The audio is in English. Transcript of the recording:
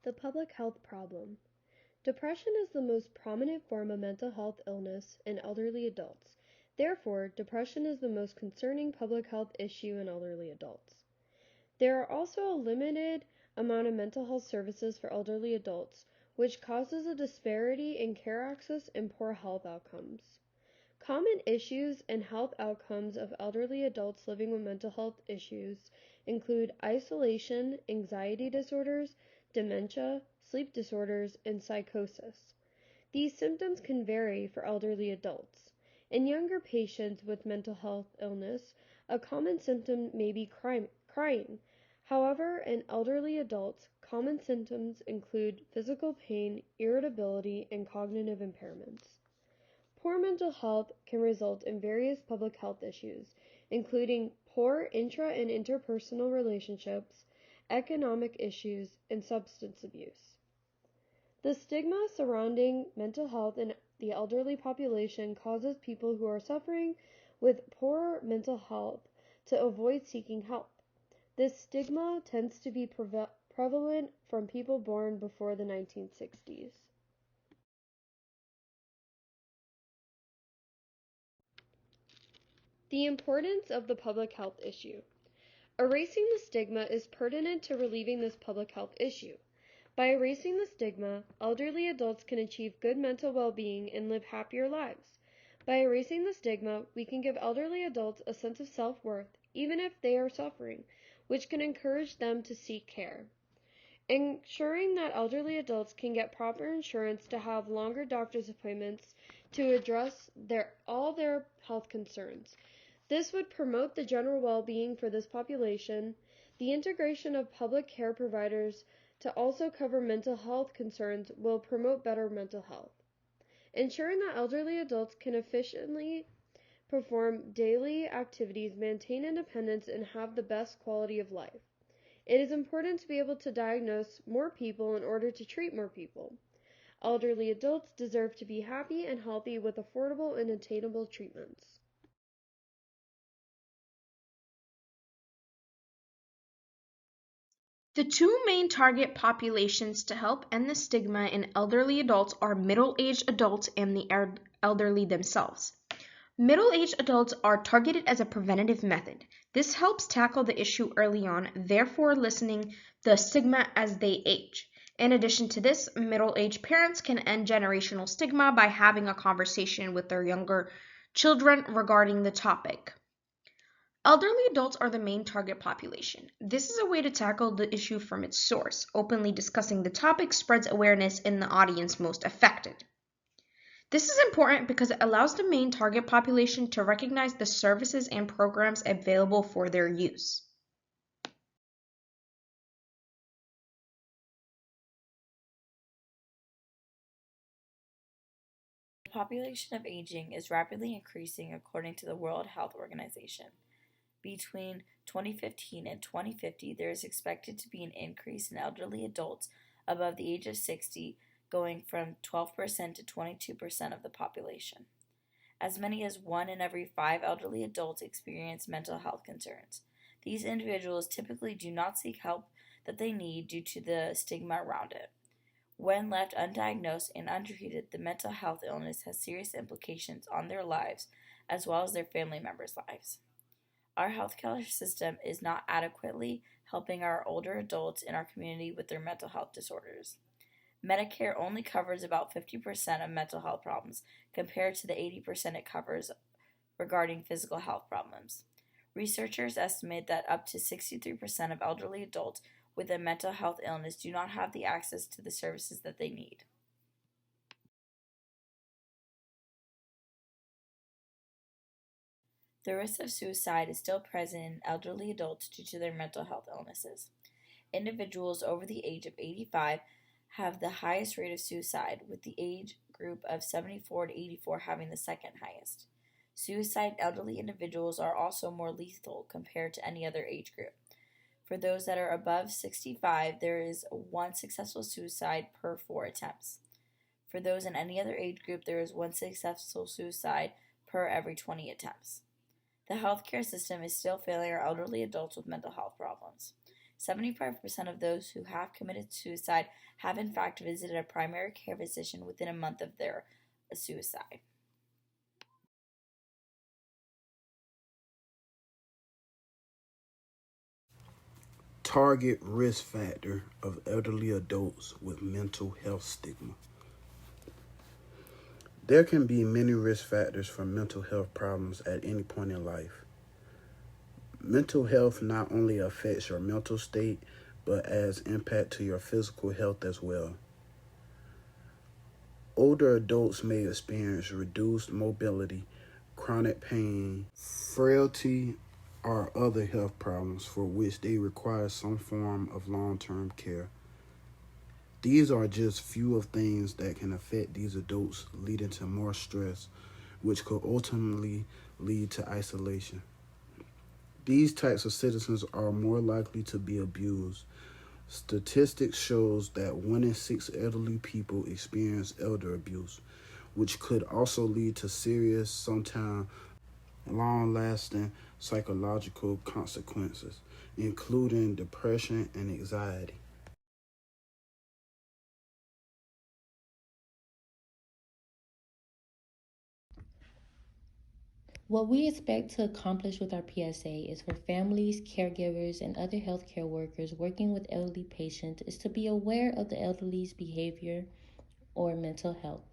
The public health problem. Depression is the most prominent form of mental health illness in elderly adults. Therefore, depression is the most concerning public health issue in elderly adults. There are also a limited amount of mental health services for elderly adults, which causes a disparity in care access and poor health outcomes. Common issues and health outcomes of elderly adults living with mental health issues include isolation, anxiety disorders, dementia, sleep disorders, and psychosis. These symptoms can vary for elderly adults. In younger patients with mental health illness, a common symptom may be crying. However, in elderly adults, common symptoms include physical pain, irritability, and cognitive impairments. Poor mental health can result in various public health issues, including poor intra and interpersonal relationships, economic issues, and substance abuse. The stigma surrounding mental health in the elderly population causes people who are suffering with poor mental health to avoid seeking help. This stigma tends to be prevalent from people born before the 1960s. The importance of the public health issue. Erasing the stigma is pertinent to relieving this public health issue. By erasing the stigma, elderly adults can achieve good mental well-being and live happier lives. By erasing the stigma, we can give elderly adults a sense of self-worth, even if they are suffering, which can encourage them to seek care. Ensuring that elderly adults can get proper insurance to have longer doctor's appointments to address all their health concerns. This would promote the general well-being for this population. The integration of public care providers to also cover mental health concerns will promote better mental health. Ensuring that elderly adults can efficiently perform daily activities, maintain independence, and have the best quality of life. It is important to be able to diagnose more people in order to treat more people. Elderly adults deserve to be happy and healthy with affordable and attainable treatments. The two main target populations to help end the stigma in elderly adults are middle-aged adults and the elderly themselves. Middle-aged adults are targeted as a preventative method. This helps tackle the issue early on, therefore lessening the stigma as they age. In addition to this, middle-aged parents can end generational stigma by having a conversation with their younger children regarding the topic. Elderly adults are the main target population. This is a way to tackle the issue from its source. Openly discussing the topic spreads awareness in the audience most affected. This is important because it allows the main target population to recognize the services and programs available for their use. The population of aging is rapidly increasing according to the World Health Organization. Between 2015 and 2050, there is expected to be an increase in elderly adults above the age of 60, going from 12% to 22% of the population. As many as 1 in every 5 elderly adults experience mental health concerns. These individuals typically do not seek help that they need due to the stigma around it. When left undiagnosed and untreated, the mental health illness has serious implications on their lives as well as their family members' lives. Our healthcare system is not adequately helping our older adults in our community with their mental health disorders. Medicare only covers about 50% of mental health problems compared to the 80% it covers regarding physical health problems. Researchers estimate that up to 63% of elderly adults with a mental health illness do not have the access to the services that they need. The risk of suicide is still present in elderly adults due to their mental health illnesses. Individuals over the age of 85 have the highest rate of suicide, with the age group of 74 to 84 having the second highest. Suicide in elderly individuals are also more lethal compared to any other age group. For those that are above 65, there is 1 successful suicide per 4 attempts. For those in any other age group, there is 1 successful suicide per every 20 attempts. The healthcare system is still failing our elderly adults with mental health problems. 75% of those who have committed suicide have in fact visited a primary care physician within a month of their suicide. Target risk factor of elderly adults with mental health stigma. There can be many risk factors for mental health problems at any point in life. Mental health not only affects your mental state, but has impact to your physical health as well. Older adults may experience reduced mobility, chronic pain, frailty, or other health problems for which they require some form of long-term care. These are just few of things that can affect these adults, leading to more stress, which could ultimately lead to isolation. These types of citizens are more likely to be abused. Statistics shows that 1 in 6 elderly people experience elder abuse, which could also lead to serious, sometimes long-lasting psychological consequences, including depression and anxiety. What we expect to accomplish with our PSA is for families, caregivers, and other healthcare workers working with elderly patients is to be aware of the elderly's behavior or mental health.